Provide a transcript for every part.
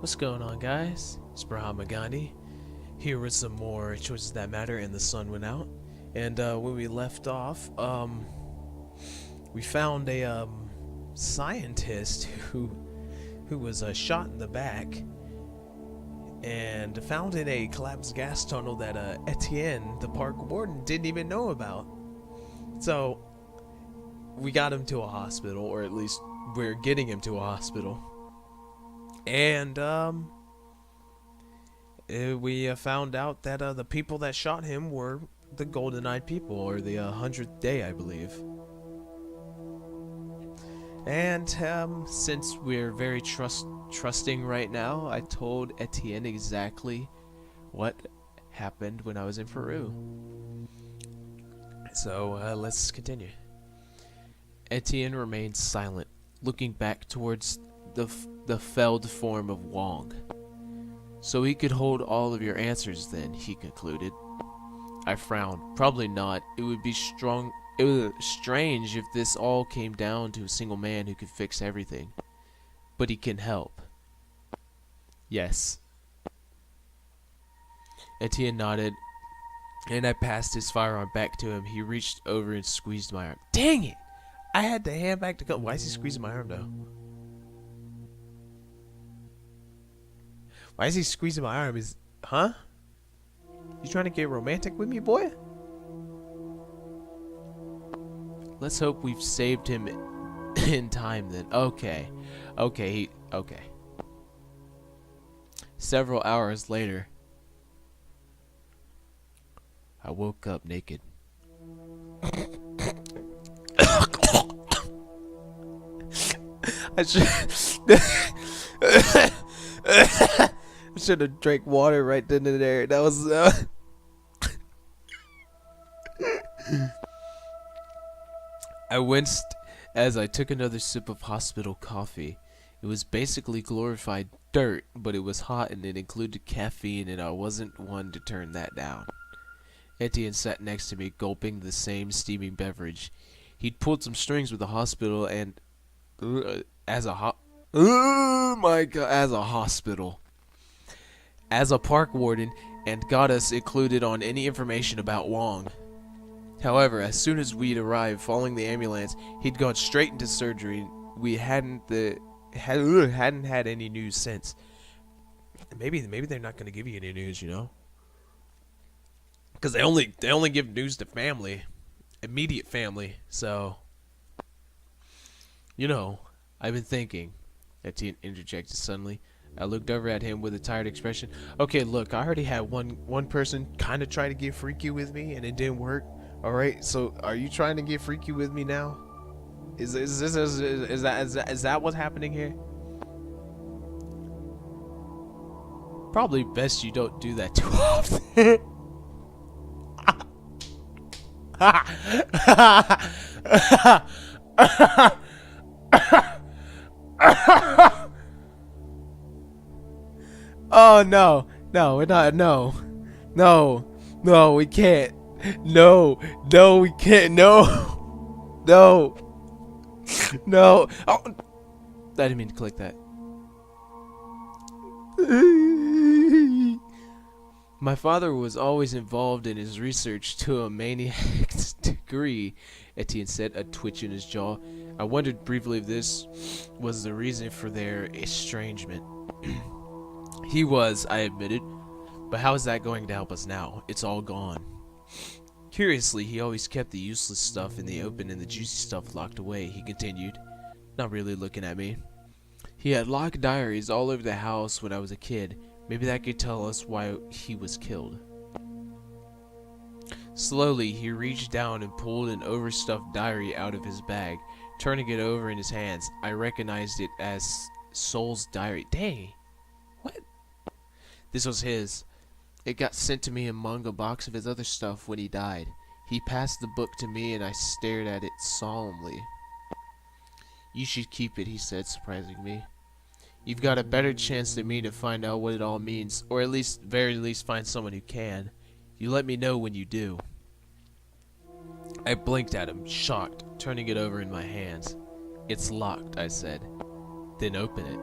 What's going on, guys? It's Brahma Gandhi here with some more Choices That Matter, and the sun went out. And when we left off, we found a scientist who was shot in the back and found in a collapsed gas tunnel that Etienne, the park warden, didn't even know about. So we got him to a hospital, or at least we're getting him to a hospital. And we found out that the people that shot him were the Golden Eyed people, or the 100th day, I believe. And since we're very trusting right now, I told Etienne exactly what happened when I was in Peru. So let's continue. Etienne remained silent, looking back towards the felled form of Wong. So he could hold all of your answers then, he concluded. I frowned. Probably not. It would be strange if this all came down to a single man who could fix everything. But he can help. Yes. Etienne nodded, and I passed his firearm back to him. He reached over and squeezed my arm. Dang it! I had to hand back the gun. Why is he squeezing my arm, though? Why is he squeezing my arm? Huh? You trying to get romantic with me, boy? Let's hope we've saved him in time then. Okay. Okay. Several hours later, I woke up naked. I should have drank water right then and there. That was I winced as I took another sip of hospital coffee. It was basically glorified dirt, but it was hot and it included caffeine, and I wasn't one to turn that down. Etienne sat next to me, gulping the same steaming beverage. He'd pulled some strings with the hospital and as a hospital. As a park warden, and got us included on any information about Wong. However, as soon as we'd arrived following the ambulance, he'd gone straight into surgery. We hadn't had any news since. Maybe they're not going to give you any news, you know? Because they only give news to family, immediate family. So, you know, I've been thinking. Etienne interjected suddenly. I looked over at him with a tired expression. Okay, look, I already had one person kind of try to get freaky with me, and it didn't work. All right, so are you trying to get freaky with me now? Is that what's happening here? Probably best you don't do that too often. Oh no, we're not. No, we can't. No, we can't. No. Oh, I didn't mean to click that. My father was always involved in his research to a maniac's degree, Etienne said, a twitch in his jaw. I wondered briefly if this was the reason for their estrangement. He was, I admitted, but how is that going to help us now? It's all gone. Curiously, he always kept the useless stuff in the open and the juicy stuff locked away, he continued, not really looking at me. He had locked diaries all over the house when I was a kid. Maybe that could tell us why he was killed. Slowly, he reached down and pulled an overstuffed diary out of his bag, turning it over in his hands. I recognized it as Soul's diary. Dang! What? This was his. It got sent to me among a box of his other stuff when he died. He passed the book to me and I stared at it solemnly. You should keep it, he said, surprising me. You've got a better chance than me to find out what it all means, or at least, very least, find someone who can. You let me know when you do. I blinked at him, shocked, turning it over in my hands. It's locked, I said. Then open it.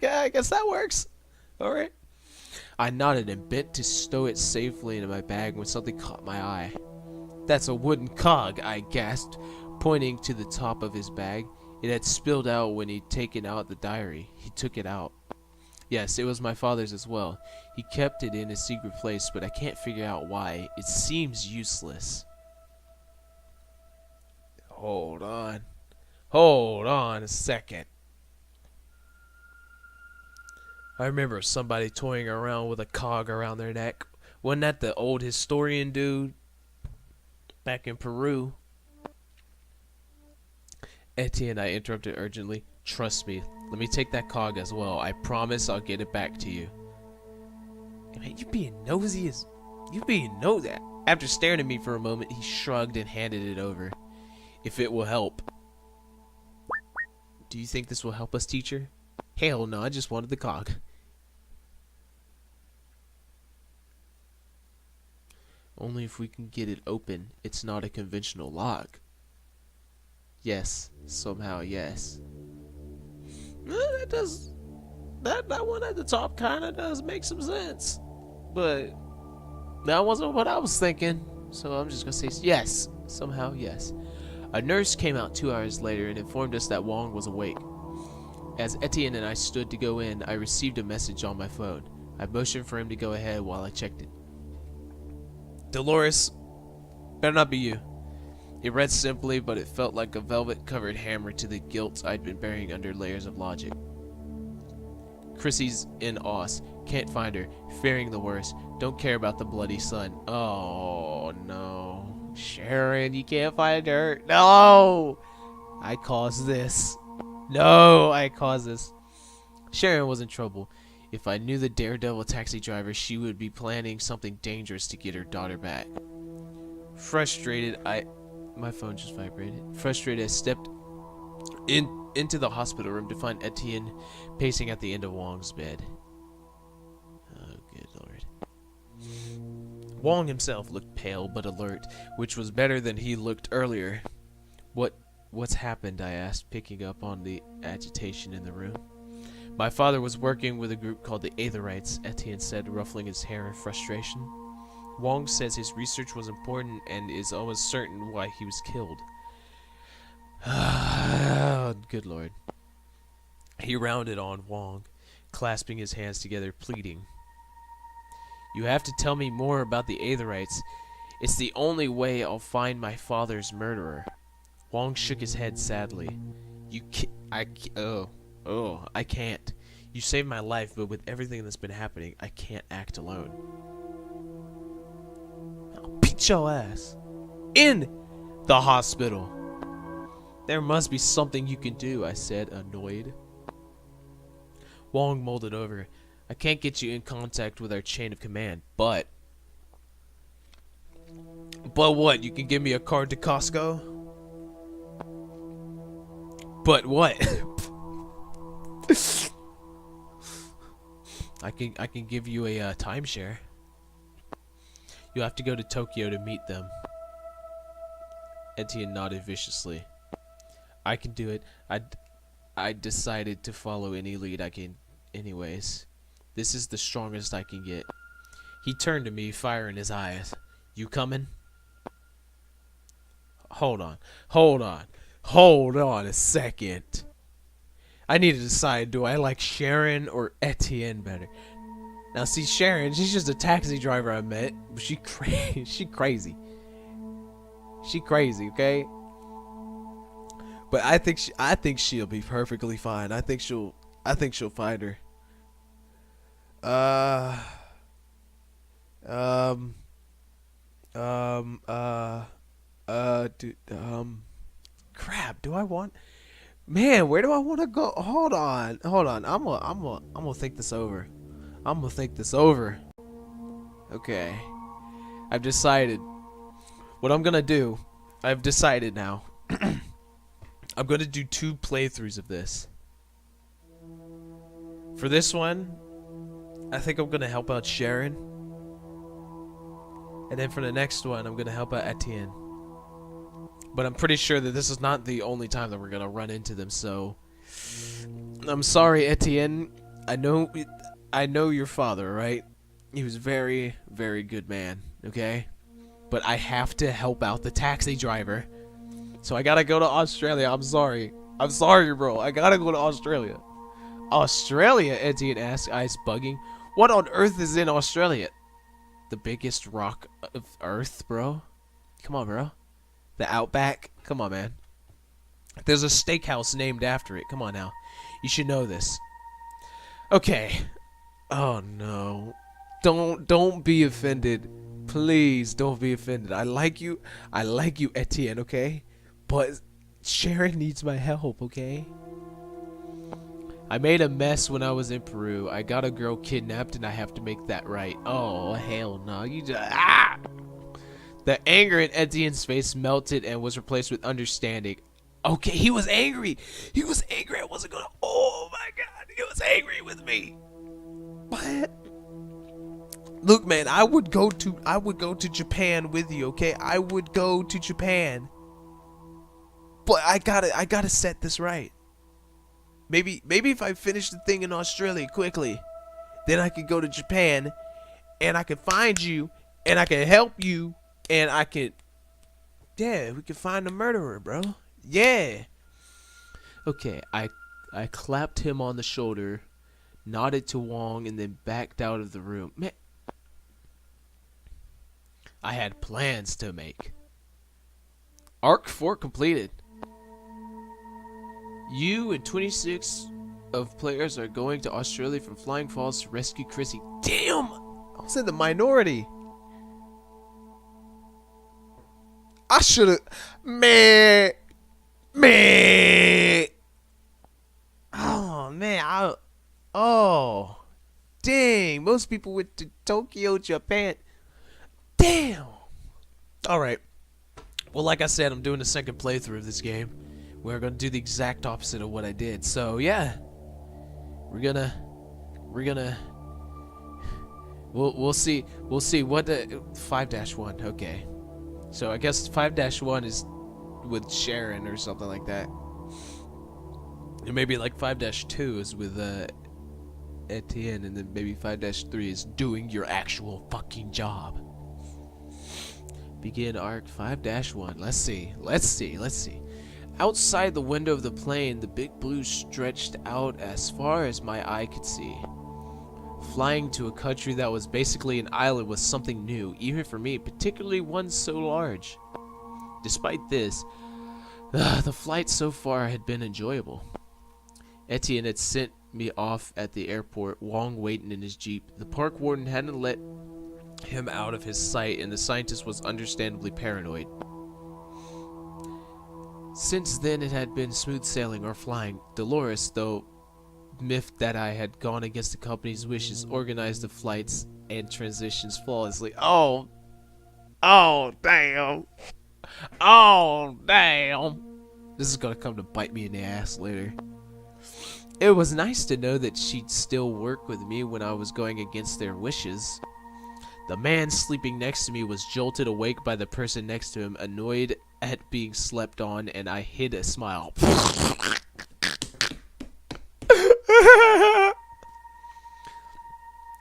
I guess that works. Alright. I nodded and bent to stow it safely into my bag when something caught my eye. That's a wooden cog, I gasped, pointing to the top of his bag. It had spilled out when he'd taken out the diary. He took it out. Yes, it was my father's as well. He kept it in a secret place, but I can't figure out why. It seems useless. Hold on. Hold on a second. I remember somebody toying around with a cog around their neck. Wasn't that the old historian dude back in Peru? Etienne, I interrupted urgently. Trust me. Let me take that cog as well. I promise I'll get it back to you. Man, you being nosy as... You being nosy. After staring at me for a moment, he shrugged and handed it over. If it will help. Do you think this will help us, teacher? Hell no, I just wanted the cog. Only if we can get it open. It's not a conventional lock. Yes, somehow, yes. That does... That one at the top kind of does make some sense. But that wasn't what I was thinking. So I'm just going to say yes. Somehow, yes. A nurse came out 2 hours later and informed us that Wong was awake. As Etienne and I stood to go in, I received a message on my phone. I motioned for him to go ahead while I checked it. Dolores, better not be you. It read simply, but it felt like a velvet-covered hammer to the guilt I'd been burying under layers of logic. Chrissy's in Oz. Can't find her. Fearing the worst. Don't care about the bloody son. Oh, no. Sharon, you can't find her. No! I caused this. No, I caused this. Sharon was in trouble. If I knew the daredevil taxi driver, she would be planning something dangerous to get her daughter back. Frustrated, my phone just vibrated. Frustrated, I stepped into the hospital room to find Etienne pacing at the end of Wong's bed. Oh, good lord. Wong himself looked pale but alert, which was better than he looked earlier. What's happened? I asked, picking up on the agitation in the room. My father was working with a group called the Aetherites, Etienne said, ruffling his hair in frustration. Wong says his research was important and is almost certain why he was killed. Good lord. He rounded on Wong, clasping his hands together, pleading. You have to tell me more about the Aetherites. It's the only way I'll find my father's murderer. Wong shook his head sadly. I can't. You saved my life, but with everything that's been happening, I can't act alone. I'll beat your ass. In the hospital. There must be something you can do, I said, annoyed. Wong mulled it over. I can't get you in contact with our chain of command, but what? You can give me a card to Costco? But what? I can give you a timeshare. You have to go to Tokyo to meet them. Etienne nodded viciously. I can do it. I decided to follow any lead I can anyways. This is the strongest I can get. He turned to me, fire in his eyes. You coming? Hold on a second. I need to decide, do I like Sharon or Etienne better? Now see, Sharon, she's just a taxi driver I met, but she crazy. She crazy, okay? But I think she'll be perfectly fine. I think she'll find her. Crap, do I want... Man, where do I want to go? Hold on. I'm gonna think this over. Okay. I've decided. What I'm gonna do, I've decided now. I'm gonna do 2 playthroughs of this. For this one, I think I'm gonna help out Sharon. And then for the next one, I'm gonna help out Etienne. But I'm pretty sure that this is not the only time that we're gonna run into them, so... I'm sorry, Etienne. I know, I know your father, right? He was very, very good man, okay? But I have to help out the taxi driver. So I gotta go to Australia. I'm sorry. I'm sorry, bro. I gotta go to Australia. Australia? Etienne asked, eyes bugging. What on earth is in Australia? The biggest rock of Earth, bro? Come on, bro. The Outback? Come on, man. There's a steakhouse named after it. Come on now. You should know this. Okay. Oh no. Don't be offended. Please don't be offended. I like you, Etienne, okay? But Sharon needs my help, okay? I made a mess when I was in Peru. I got a girl kidnapped and I have to make that right. Oh, hell no. You just The anger in Etienne's face melted and was replaced with understanding. Okay, he was angry. He was angry. I wasn't gonna. Oh my god, he was angry with me. What? Look, man, I would go to Japan with you, okay? I would go to Japan. But I gotta set this right. Maybe if I finish the thing in Australia quickly, then I could go to Japan, and I could find you, and I can help you, and I could, yeah, we could find the murderer, bro. Yeah. Okay, I clapped him on the shoulder, nodded to Wong, and then backed out of the room. Man, I had plans to make. Arc 4 completed. You and 26 of players are going to Australia from Flying Falls to rescue Chrissy. Damn! I was in the minority. I should've... Man! Oh, man. Oh. Dang. Most people went to Tokyo, Japan. Damn. Alright. Well, like I said, I'm doing a second playthrough of this game. We're gonna do the exact opposite of what I did. So yeah, we'll see what the 5-1. Okay, so I guess 5-1 is with Sharon or something like that, and maybe like 5-2 is with Etienne, and then maybe 5-3 is doing your actual fucking job. Begin arc 5-1. Let's see. Outside the window of the plane, the big blue stretched out as far as my eye could see. Flying to a country that was basically an island was something new, even for me, particularly one so large. Despite this, the flight so far had been enjoyable. Etienne had sent me off at the airport, Wong waiting in his jeep. The park warden hadn't let him out of his sight, and the scientist was understandably paranoid. Since then, it had been smooth sailing or flying. Dolores, though miffed that I had gone against the company's wishes, organized the flights and transitions flawlessly. Oh, damn. This is gonna come to bite me in the ass later. It was nice to know that she'd still work with me when I was going against their wishes. The man sleeping next to me was jolted awake by the person next to him, annoyed at being slept on, and I hid a smile.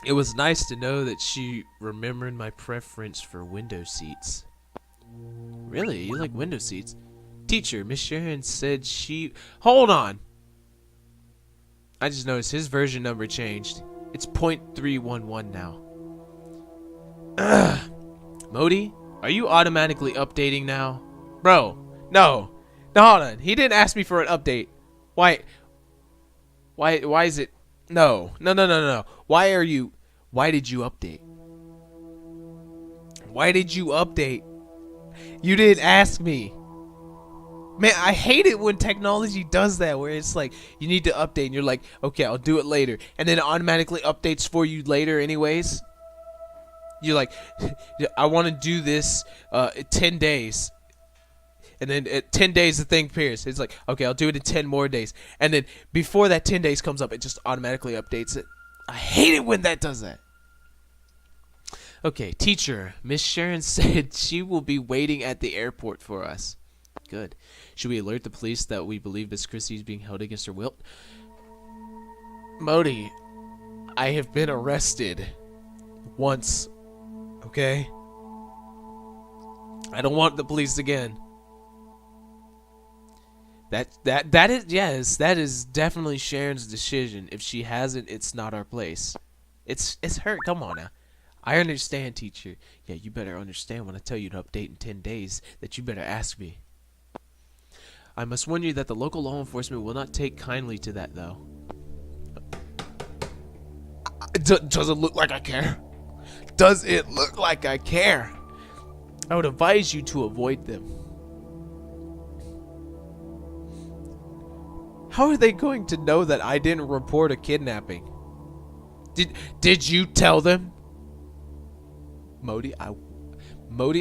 It was nice to know that she remembered my preference for window seats. Really? You like window seats? Teacher, Miss Sharon said she... Hold on! I just noticed his version number changed. It's .311 now. Modi, are you automatically updating now? Bro, no. No, hold on. He didn't ask me for an update. Why is it? No. Why did you update? Why did you update? You didn't ask me. Man, I hate it when technology does that, where it's like, you need to update, and you're like, okay, I'll do it later. And then it automatically updates for you later anyways. You're like, I want to do this 10 days. And then at 10 days, the thing appears. It's like, okay, I'll do it in 10 more days. And then before that 10 days comes up, it just automatically updates it. I hate it when that does that. Okay, teacher, Miss Sharon said she will be waiting at the airport for us. Good. Should we alert the police that we believe Miss Christie is being held against her will? Modi, I have been arrested once, okay? I don't want the police again. That is, yes, that is definitely Sharon's decision. If she hasn't, it's not our place. It's her. Come on now. I understand, teacher. Yeah, you better understand when I tell you to update in 10 days that you better ask me. I must warn you that the local law enforcement will not take kindly to that, though. Does it look like I care? Does it look like I care? I would advise you to avoid them. How are they going to know that I didn't report a kidnapping? Did you tell them? Modi,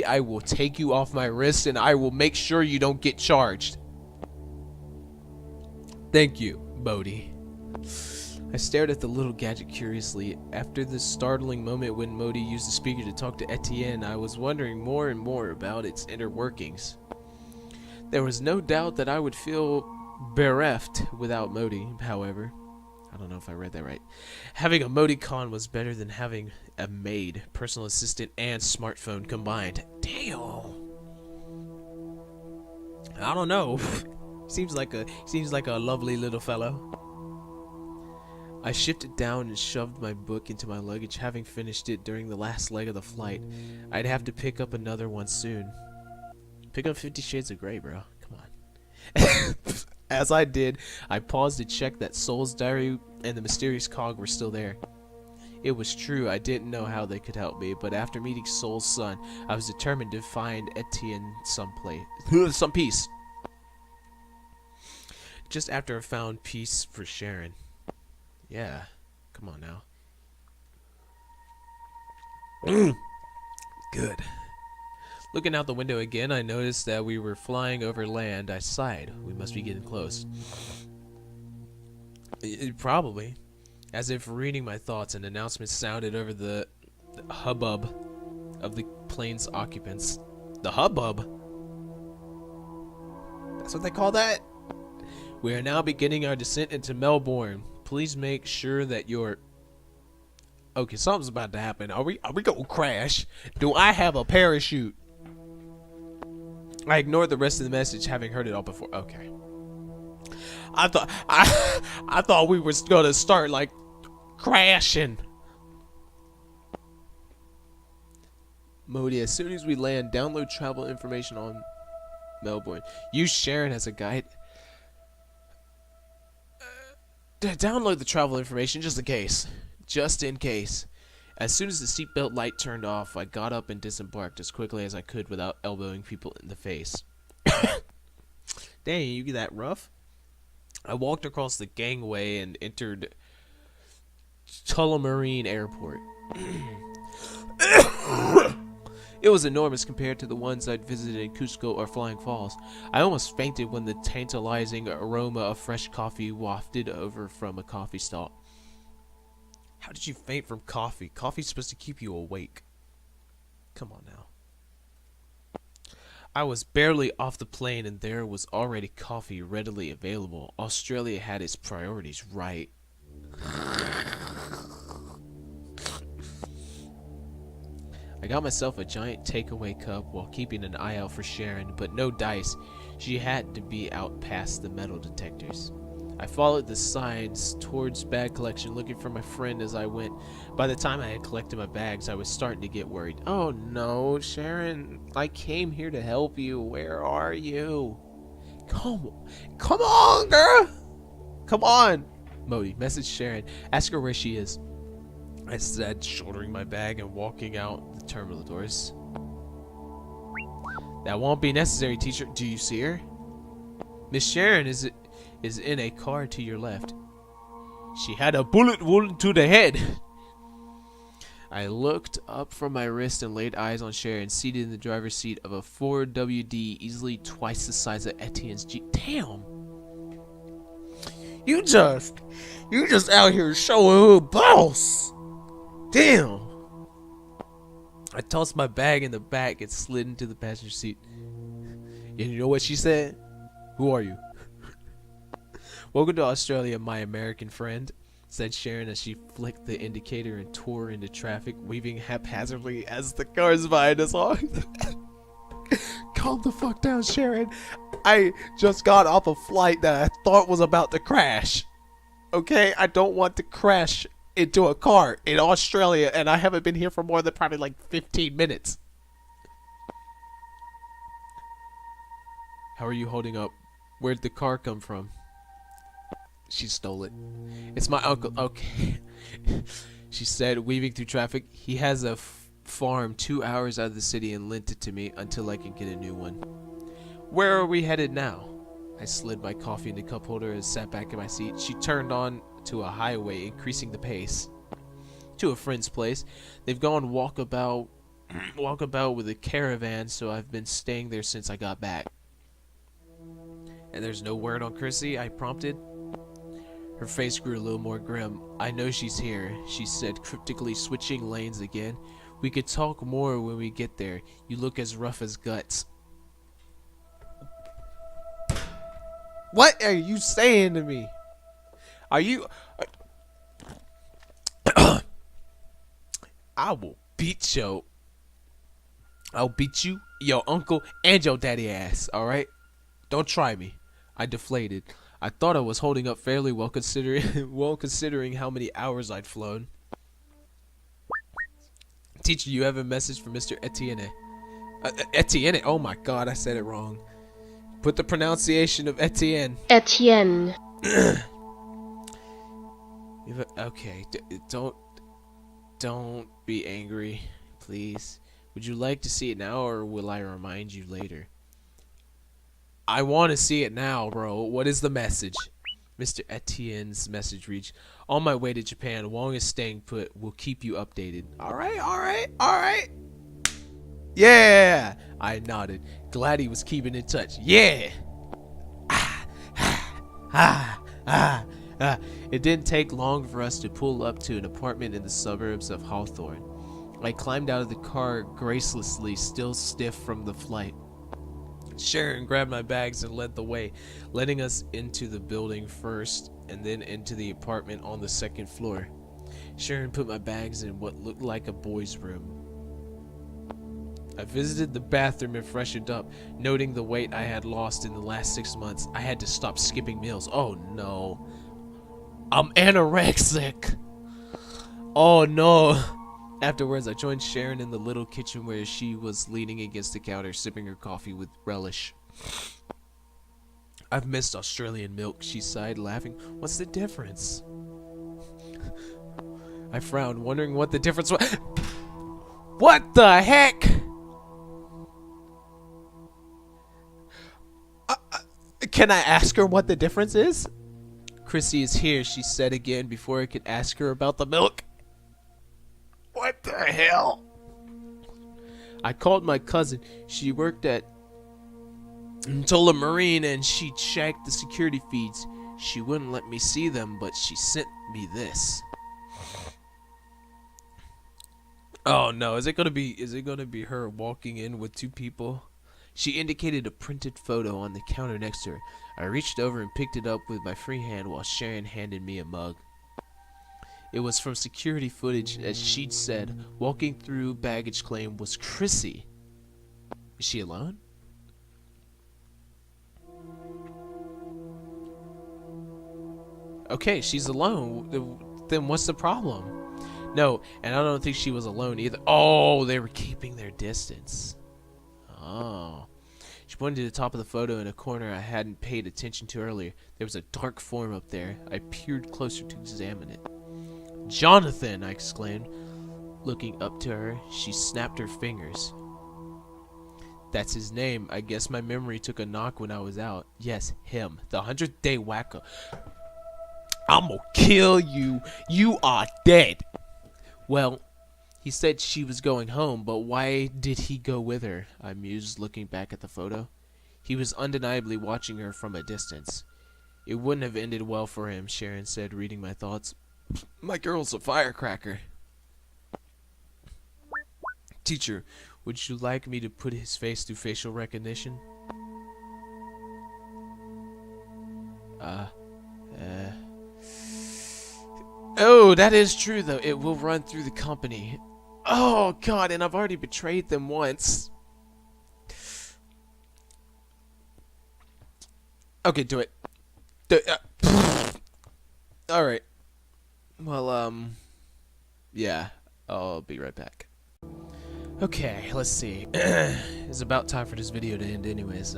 I will take you off my wrist and I will make sure you don't get charged. Thank you, Modi. I stared at the little gadget curiously. After the startling moment when Modi used the speaker to talk to Etienne, I was wondering more and more about its inner workings. There was no doubt that I would feel bereft without Modi, however. I don't know if I read that right. Having a Modicon was better than having a maid, personal assistant, and smartphone combined. Damn. I don't know. Seems like a lovely little fellow. I shifted down and shoved my book into my luggage, having finished it during the last leg of the flight. I'd have to pick up another one soon. Pick up 50 Shades of Grey, bro. Come on. As I did, I paused to check that Soul's diary and the mysterious cog were still there. It was true, I didn't know how they could help me, but after meeting Soul's son, I was determined to find Etienne some peace. Just after I found peace for Sharon. Yeah, come on now. Good. Looking out the window again, I noticed that we were flying over land. I sighed. We must be getting close. Probably. As if reading my thoughts, an announcement sounded over the hubbub of the plane's occupants. The hubbub? That's what they call that? We are now beginning our descent into Melbourne. Please make sure that you're... Okay, something's about to happen. Are we gonna crash? Do I have a parachute? I ignored the rest of the message, having heard it all before. Okay. I thought we were gonna start like crashing. Modi, as soon as we land, download travel information on Melbourne. Use Sharon as a guide. Download the travel information just in case. Just in case. As soon as the seatbelt light turned off, I got up and disembarked as quickly as I could without elbowing people in the face. Dang, you get that rough? I walked across the gangway and entered Tullamarine Airport. It was enormous compared to the ones I'd visited in Cusco or Flying Falls. I almost fainted when the tantalizing aroma of fresh coffee wafted over from a coffee stall. How did you faint from coffee? Coffee's supposed to keep you awake. Come on now. I was barely off the plane and there was already coffee readily available. Australia had its priorities right. I got myself a giant takeaway cup while keeping an eye out for Sharon, but no dice. She had to be out past the metal detectors. I followed the signs towards bag collection, looking for my friend as I went. By the time I had collected my bags, I was starting to get worried. Oh no, Sharon, I came here to help you. Where are you? Come on, girl. Come on. Modi, message Sharon. Ask her where she is. I said, shouldering my bag and walking out the terminal doors. That won't be necessary, teacher. Do you see her? Miss Sharon is in a car to your left. She had a bullet wound to the head. I looked up from my wrist and laid eyes on Sharon, seated in the driver's seat of a Ford WD, easily twice the size of Etienne's Jeep. Damn. You just out here showing a boss. Damn. I tossed my bag in the back and slid into the passenger seat. And you know what she said? Who are you? Welcome to Australia, my American friend. said Sharon as she flicked the indicator and tore into traffic, weaving haphazardly as the cars behind us honked. Calm the fuck down, Sharon. I just got off a flight that I thought was about to crash. Okay? I don't want to crash into a car in Australia, and I haven't been here for more than probably like 15 minutes. How are you holding up? Where'd the car come from? She stole it. It's my uncle. Okay. She said, weaving through traffic. He has a farm 2 hours out of the city and lent it to me until I can get a new one. Where are we headed now? I slid my coffee in the cup holder and sat back in my seat. She turned on to a highway, increasing the pace. To a friend's place. They've gone walkabout with a caravan, so I've been staying there since I got back. And there's no word on Chrissy? I prompted. Her face grew a little more grim. I know she's here, she said, cryptically, switching lanes again. We could talk more when we get there. You look as rough as guts. What are you saying to me? Are you... I will beat you. I'll beat you, your uncle, and your daddy ass, alright? Don't try me. I deflated. I thought I was holding up fairly well considering how many hours I'd flown. Teacher, you have a message for Mr. Etienne. Etienne? Oh my god, I said it wrong. Put the pronunciation of Etienne. Etienne. Okay, don't be angry, please. Would you like to see it now, or will I remind you later? I want to see it now, bro. What is the message? Mr. Etienne's message reached. On my way to Japan, Wong is staying put. We'll keep you updated. Alright. Yeah! I nodded, glad he was keeping in touch. Yeah! It didn't take long for us to pull up to an apartment in the suburbs of Hawthorne. I climbed out of the car gracelessly, still stiff from the flight. Sharon grabbed my bags and led the way, letting us into the building first and then into the apartment on the second floor. Sharon put my bags in what looked like a boy's room. I visited the bathroom and freshened up, noting the weight I had lost in the last 6 months. I had to stop skipping meals. Oh no. I'm anorexic. Oh no. Afterwards, I joined Sharon in the little kitchen where she was leaning against the counter, sipping her coffee with relish. I've missed Australian milk, she sighed, laughing. What's the difference? I frowned, wondering what the difference was. What the heck? Can I ask her what the difference is? Chrissy is here, she said again before I could ask her about the milk. What the hell? I called my cousin. She worked at Tola Marine and she checked the security feeds. She wouldn't let me see them, but she sent me this. Oh no, is it gonna be her walking in with two people? She indicated a printed photo on the counter next to her. I reached over and picked it up with my free hand while Sharon handed me a mug. It was from security footage, as she'd said. Walking through baggage claim was Chrissy. Is she alone? Okay, she's alone. Then what's the problem? No, and I don't think she was alone either. Oh, they were keeping their distance. Oh. She pointed to the top of the photo in a corner I hadn't paid attention to earlier. There was a dark form up there. I peered closer to examine it. Jonathan! I exclaimed. Looking up to her, she snapped her fingers. That's his name. I guess my memory took a knock when I was out. Yes, him. The 100th Day Whacker. I'm gonna kill you. You are dead. Well, he said she was going home, but why did he go with her? I mused, looking back at the photo. He was undeniably watching her from a distance. It wouldn't have ended well for him, Sharon said, reading my thoughts. My girl's a firecracker. Teacher, would you like me to put his face through facial recognition? Oh, that is true though. It will run through the company. Oh god, and I've already betrayed them once. Okay, do it. All right. Well, yeah. I'll be right back. Okay, let's see. It's about time for this video to end anyways.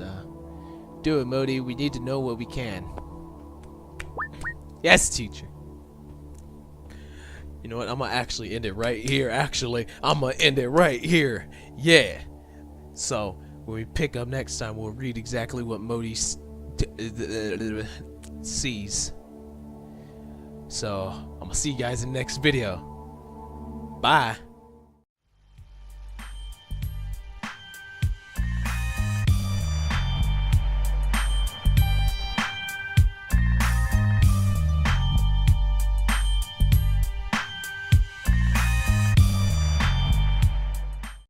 Do it, Modi. We need to know what we can. Yes, teacher. You know what? I'm gonna actually end it right here. Actually, I'm gonna end it right here. Yeah. So, when we pick up next time, we'll read exactly what Modi sees. So, I'm gonna see you guys in the next video. Bye.